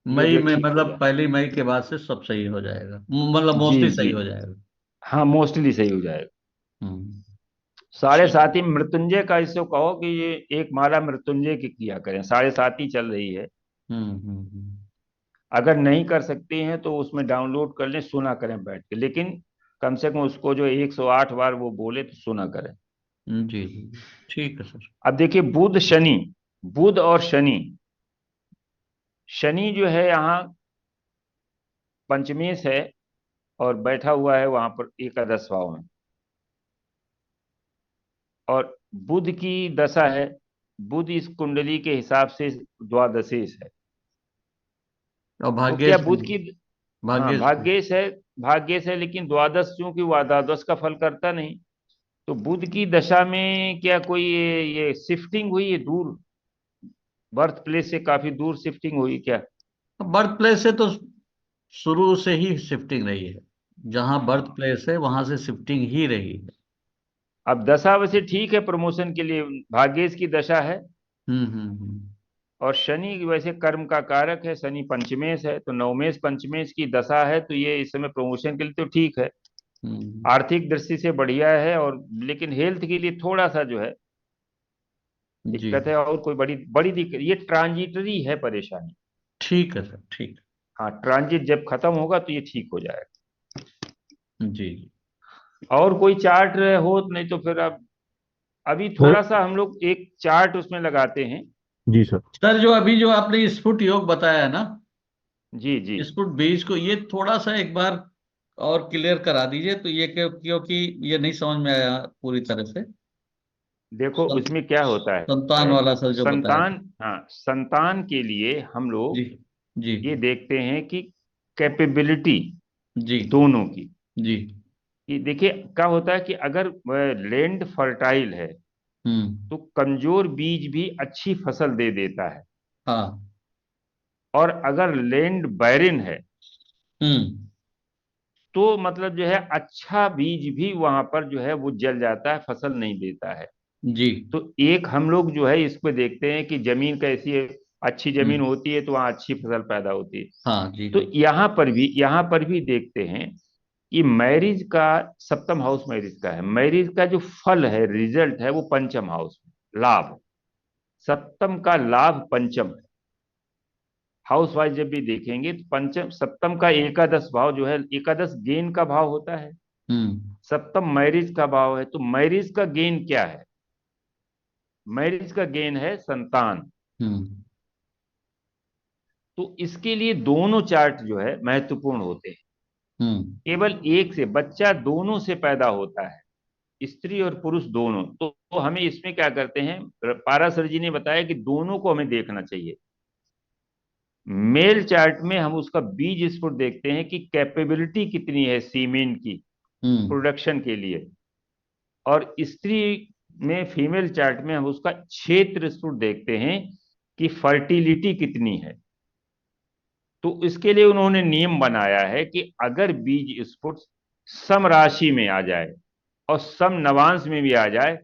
ये मई जो में ठीक हो मतलब जाए। 1 मई के बाद से सब सही हो जाएगा, मतलब जी मोस्टली जी, सही हो जाएगा। हाँ मोस्टली सही हो जाएगा। हम्म। साढ़े ठीक। साथी मृत्युंजय का इसको कहो कि ये एक माला मृत्युंजय की किया करें, साढ़े साथी चल रही है। हम्म। अगर नहीं कर सकते हैं तो उसमें डाउनलोड कर लें, सुना करें बैठ के, लेकिन कम से कम उसको जो 108 बार वो बोले तो सुना करें। जी जी। ठीक है सर। अब देखिए बुध शनि, बुध और शनि, शनि जो है यहाँ पंचमेश है और बैठा हुआ है वहां पर एकादश भाव में, और बुध की दशा है। बुध इस कुंडली के हिसाब से द्वादशेश है। और तो क्या भाग्येश भी बुध है। की, हाँ भाग्येश भी। भाग्येश है, भाग्येश है, लेकिन द्वादश चूंकि वह द्वादश का फल करता नहीं। तो बुध की दशा में क्या कोई ये शिफ्टिंग हुई है दूर, बर्थ प्लेस से काफी दूर शिफ्टिंग हुई क्या? बर्थ प्लेस से तो शुरू से ही शिफ्टिंग रही है, जहां बर्थ प्लेस है वहां से शिफ्टिंग ही रही है। अब दशा वैसे ठीक है प्रमोशन के लिए, भाग्येश की दशा है। हम्म। और शनि वैसे कर्म का कारक है, शनि पंचमेश है, तो नवमेश पंचमेश की दशा है, तो ये इस समय प्रमोशन के लिए तो ठीक है, हम्म। आर्थिक दृष्टि से बढ़िया है। और लेकिन हेल्थ के लिए थोड़ा सा जो है जी। दिक्कत है, और कोई बड़ी बड़ी दिक्कत, ये ट्रांजिटरी है परेशानी। ठीक है सर, ठीक हाँ, ट्रांजिट जब खत्म होगा तो ये ठीक हो जाएगा। है। जी जी। और कोई चार्ट हो, नहीं तो फिर अब अभी सर। थोड़ा सा हम लोग एक चार्ट उसमें लगाते हैं। जी सर। सर जो अभी जो आपने स्फुट योग बताया है ना, जी जी, स्फुट बीज को ये थोड़ा सा एक बार और क्लियर करा दीजिए, तो ये क्योंकि ये नहीं समझ में आया पूरी तरह से। देखो सं, उसमें क्या होता संतान है। वाला सर जो बताया था। संतान, हाँ, संतान के लिए हम जी। लोग जी। ये देखते हैं कि कैपेबिलिटी जी। दोनों की। जी। कि देखिए क्या होता है कि अगर लैंड फर्टाइल है हम्म। तो कमजोर बीज भी अच्छी फसल दे देता है, हाँ। और अगर लैंड बैरिन है हम्म। तो मतलब जो है अच्छा बीज भी वहां पर जो है वो जल जाता है, फसल नहीं देता है। जी। तो एक हम लोग जो है इस पे देखते हैं कि जमीन कैसी है। अच्छी जमीन हम्म। होती है तो वहां अच्छी फसल पैदा होती है। हाँ जी। तो यहाँ पर भी देखते हैं कि मैरिज का, सप्तम हाउस मैरिज का है, मैरिज का जो फल है, रिजल्ट है, वो पंचम हाउस में लाभ। सप्तम का लाभ पंचम है। हाउस वाइज जब भी देखेंगे तो पंचम सप्तम का एकादश भाव जो है, एकादश गेन का भाव होता है, हम्म। सप्तम मैरिज का भाव है। तो मैरिज का गेन क्या है? मैरिज का गेन है संतान। हम्म। तो इसके लिए दोनों चार्ट जो है महत्वपूर्ण होते हैं। हम्म। केवल एक से बच्चा दोनों से पैदा होता है, स्त्री और पुरुष दोनों। तो हमें इसमें क्या करते हैं, पाराशर जी ने बताया कि दोनों को हमें देखना चाहिए। मेल चार्ट में हम उसका बीज स्फुट देखते हैं कि कैपेबिलिटी कितनी है सीमेन की हम्म। प्रोडक्शन के लिए। और स्त्री में, फीमेल चार्ट में हम उसका क्षेत्र स्फुट देखते हैं कि फर्टिलिटी कितनी है। तो इसके लिए उन्होंने नियम बनाया है कि अगर बीज स्फुट सम राशि में आ जाए और सम नवांश में भी आ जाए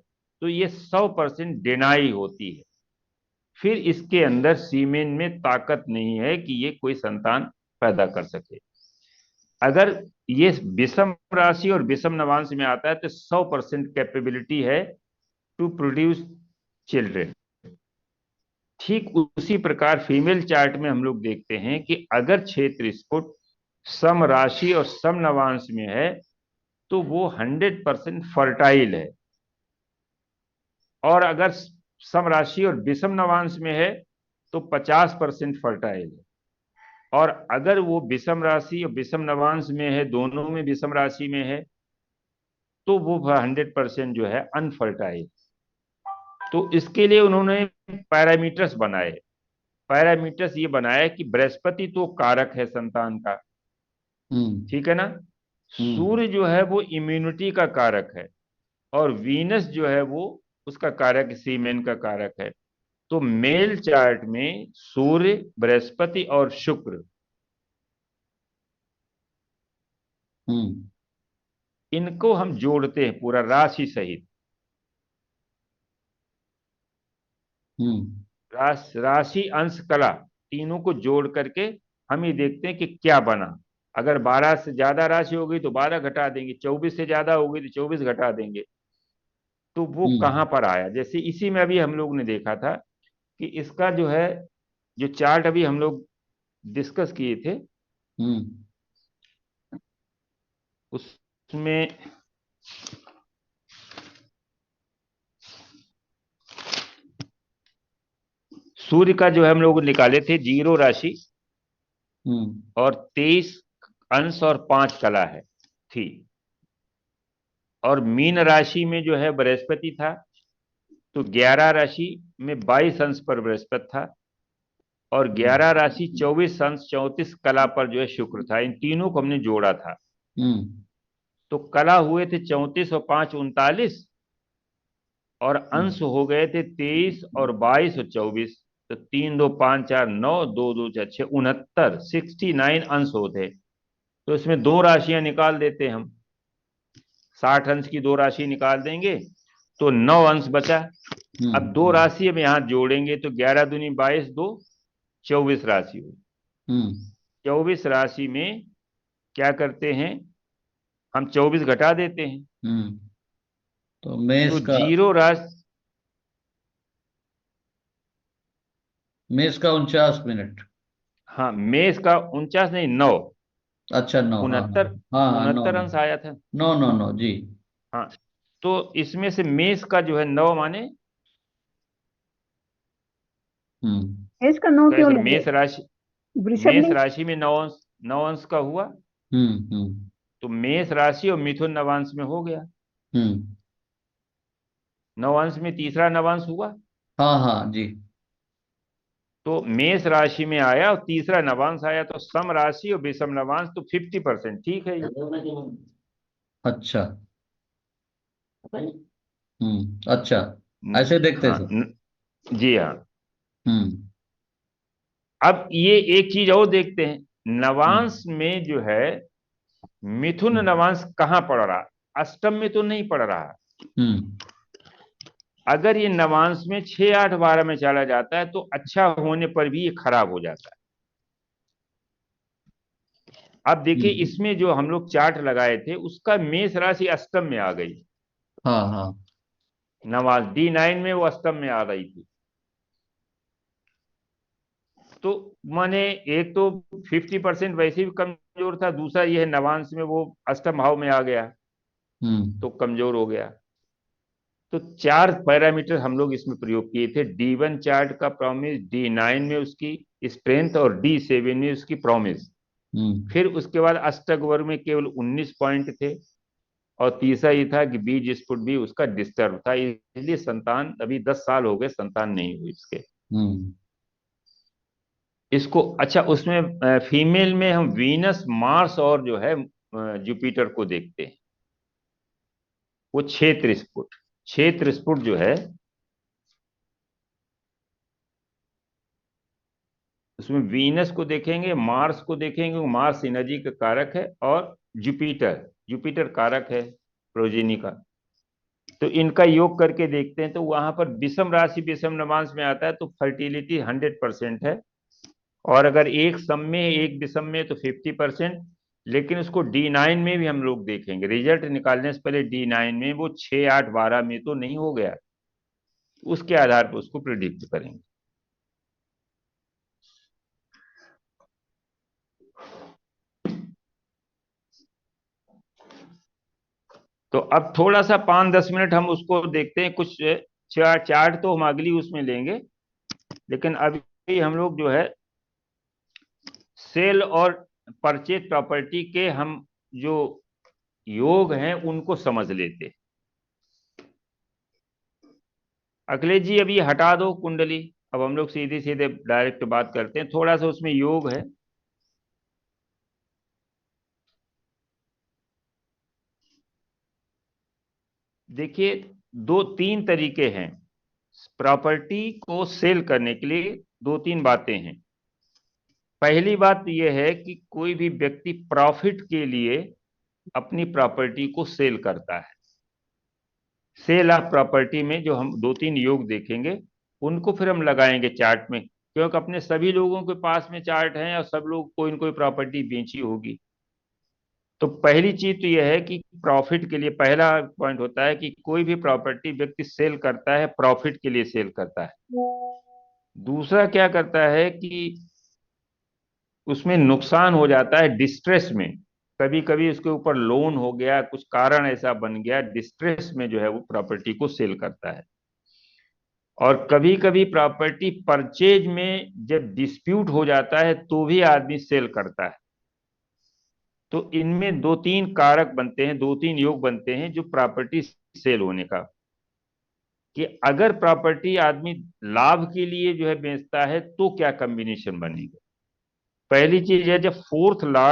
तो ये 100% डिनाई होती है। फिर इसके अंदर सीमेन में ताकत नहीं है कि ये कोई संतान पैदा कर सके। अगर ये विषम राशि और विषम नवांश में आता है तो 100% कैपेबिलिटी है टू प्रोड्यूस चिल्ड्रेन। ठीक उसी प्रकार फीमेल चार्ट में हम लोग देखते हैं कि अगर क्षेत्र स्फुट सम राशि और सम नवांश में है तो वो 100% फर्टाइल है। और अगर सम राशि और विषम नवांश में है तो 50% फर्टाइल है। और अगर वो विषम राशि और विषम नवांश में है, दोनों में विषम राशि में है, तो वो 100% जो है अनफर्टाइल। तो इसके लिए उन्होंने पैरामीटर्स बनाए। पैरामीटर्स ये बनाया कि बृहस्पति तो कारक है संतान का, हम्म। ठीक है ना। हम्म। सूर्य जो है वो इम्यूनिटी का कारक है, और वीनस जो है वो उसका कारक, सीमेन का कारक है। तो मेल चार्ट में सूर्य, बृहस्पति और शुक्र, हम्म। इनको हम जोड़ते हैं पूरा राशि सहित। हम्म। राशि, अंश, कला, तीनों को जोड़ करके हम ये देखते हैं कि क्या बना। अगर 12 से ज्यादा राशि हो गई तो 12 घटा देंगे, 24 से ज्यादा हो गई तो 24 घटा देंगे। तो वो कहाँ हम्म। पर आया, जैसे इसी में अभी हम लोग ने देखा था कि इसका जो है, जो चार्ट अभी हम लोग डिस्कस किए थे, हम्म। उसमें सूर्य का जो है हम लोग निकाले थे 0 राशि हम्म। और 23 अंश और 5 कला है थी। और मीन राशि में जो है बृहस्पति था, तो 11 राशि में 22 अंश पर बृहस्पति था, और 11 राशि 24 अंश 34 कला पर जो है शुक्र था। इन तीनों को हमने जोड़ा था। हम्म। तो कला हुए थे 34 और 5 39, और अंश हो गए थे 23 और 22 और 24। तो 3 2 5 4 9, 2 2 4 6 69, 69 अंश होते। तो इसमें दो राशियां निकाल देते हम, 60 अंश की दो राशि निकाल देंगे तो 9 अंश बचा। अब दो हम्म। राशि अब यहां जोड़ेंगे तो 11 दूनी 22, 2 24 राशि हुई। हम्म। 24 राशि में क्या करते हैं, हम 24 घटा देते हैं। हम्म। तो मेष तो का, 0 राशि, मेष का 49 मिनट। हाँ, मेष का 49 नहीं, 9, अच्छा, 9। हाँ, 69, हाँ, हाँ, 9। 69 अंश आया था। 9, 9, 9 जी। हाँ, तो इसमें से मेष का जो है 9 माने, हम्म। इसका 9 तो क्यों सर लेंगे? मेष राशि, वृषभ मेष नहीं? राशि में 9 अंश, 9 अंश का हुआ। हम्म। हम्म। तो मेष राशि और मिथुन नवांश में हो गया। हम्म। नवांश में तीसरा नवांश हुआ, हाँ हाँ जी। तो मेष राशि में आया और तीसरा नवांश आया, तो सम राशि और विषम नवांश, तो 50%, ठीक है ये। अच्छा। अच्छा, ऐसे देखते हैं हाँ सर। जी हाँ। हम्म अब ये एक चीज और देखते हैं, हम्म नवांश में जो है मिथुन हम्म नवांश कहाँ पड़ रहा, अष्टम में तो नहीं पड़ रहा। हम्म अगर ये नवांश में 6, 8, 12 में चला जाता है तो अच्छा होने पर भी ये खराब हो जाता है। अब देखिए हम्म, इसमें जो हम लोग चार्ट लगाए थे उसका मेष राशि अष्टम में आ गई, हाँ हाँ। नवांश D9 में वो अष्टम में आ रही थी। तो माने एक तो 50% वैसे भी कमजोर था, दूसरा ये है नवांश में वो अष्टम भाव में आ गया हम्म तो कमजोर हो गया। तो 4 पैरामीटर हम लोग इसमें प्रयोग किए थे, D1 चार्ट का प्रॉमिस, D9 में उसकी स्ट्रेंथ और D7 में उसकी प्रॉमिस। हम्म फिर उसके बाद अष्टक वर्ग में केवल 19 पॉइंट थे, और तीसरा ये था कि बीज स्फुट भी उसका डिस्टर्ब था, इसलिए संतान अभी 10 साल हो गए संतान नहीं हुई इसके। हम्म इसको अच्छा, उसमें फीमेल में हम वीनस, मार्स और जो है जुपिटर को देखते हैं। वो क्षेत्र स्फुट जो है उसमें वीनस को देखेंगे, मार्स को देखेंगे, मार्स एनर्जी का कारक है, और जुपिटर जुपिटर कारक है प्रोजेनी का। तो इनका योग करके देखते हैं, तो वहां पर विषम राशि विषम नवांश में आता है तो फर्टिलिटी 100% है, और अगर एक सम में एक विषम में तो 50%। लेकिन उसको D9 में भी हम लोग देखेंगे, रिजल्ट निकालने से पहले D9 में वो 6, 8, 12 में तो नहीं हो गया, उसके आधार पर उसको प्रिडिक्ट करेंगे। तो अब थोड़ा सा 5-10 मिनट हम उसको देखते हैं, कुछ चार्ट तो हम अगली उसमें लेंगे, लेकिन अभी हम लोग जो है सेल और परचेज प्रॉपर्टी के हम जो योग हैं उनको समझ लेते हैं। अखिलेश जी अभी हटा दो कुंडली, अब हम लोग सीधे सीधे डायरेक्ट बात करते हैं, थोड़ा सा उसमें योग है। देखिए 2-3 तरीके हैं प्रॉपर्टी को सेल करने के लिए, 2-3 बातें हैं। पहली बात यह है कि कोई भी व्यक्ति प्रॉफिट के लिए अपनी प्रॉपर्टी को सेल करता है। सेल ऑफ प्रॉपर्टी में जो हम 2-3 योग देखेंगे उनको फिर हम लगाएंगे चार्ट में, क्योंकि अपने सभी लोगों के पास में चार्ट हैं और सब लोग कोई न कोई प्रॉपर्टी बेची होगी। तो पहली चीज तो यह है कि प्रॉफिट के लिए पहला पॉइंट होता है कि कोई भी प्रॉपर्टी व्यक्ति सेल करता है प्रॉफिट के लिए सेल करता है। दूसरा क्या करता है कि उसमें नुकसान हो जाता है डिस्ट्रेस में, कभी कभी उसके ऊपर लोन हो गया, कुछ कारण ऐसा बन गया, डिस्ट्रेस में जो है वो प्रॉपर्टी को सेल करता है। और कभी कभी प्रॉपर्टी परचेज में जब डिस्प्यूट हो जाता है तो भी आदमी सेल करता है। तो इनमें 2-3 कारक बनते हैं, 2-3 योग बनते हैं जो प्रॉपर्टी सेल होने का, कि अगर प्रॉपर्टी आदमी लाभ के लिए जो है बेचता है तो क्या कॉम्बिनेशन बनेगा। पहली चीज है जब फोर्थ लॉर्ड